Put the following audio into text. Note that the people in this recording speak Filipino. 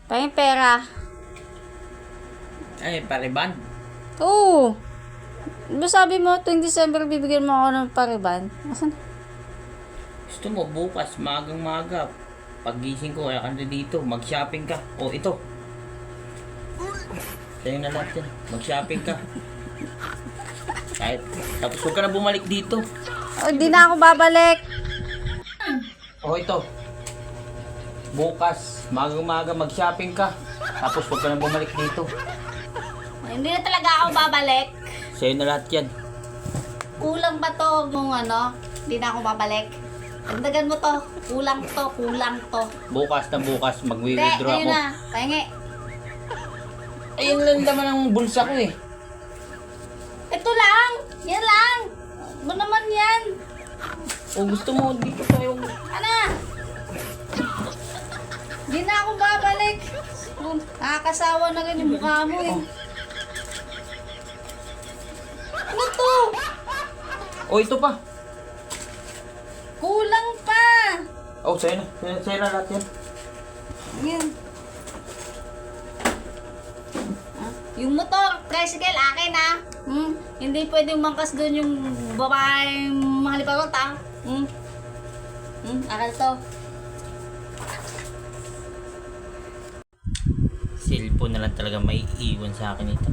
Pahing pera. Ay, pariban. Oo. Diba sabi mo, tuwing December, bibigyan mo ako ng pariban? Asan? Gusto mo, bukas, magang-maga. Pagising ko, kaya ka na dito. Mag-shopping ka. O, ito. Sa'yo na lahat yan. Mag-shopping ka. Kahit, tapos huwag ka na bumalik dito. O, di na ako babalik. O, ito. Bukas, magang-maga, mag-shopping ka. Tapos huwag ka na bumalik dito. Hindi na talaga ako babalik. Sa'yo na lahat yan. Kulang ba to nung ano? Hindi na ako babalik. Dagdagan mo to. Kulang to, kulang to. Bukas na bukas, Hindi, mag-withdraw ngayon ako. na. Pahingi. Ayun lang naman ang bulsa ko eh. Ito lang. Yan lang. Ano naman yan? O gusto mo, dito tayo. Ano? Hindi na ako babalik. Nakakasawa na rin yung mukha mo eh. Ano to? O, ito pa. Kulang pa. O, sa'yo na. Sa'yo na lahat yan. Yan. Yung motor, tricycle, akin ah. Hindi pwedeng mangkas doon yung babaeng mahaliparot ah. Akin to. Cellphone na lang talaga may iwan sa akin ito.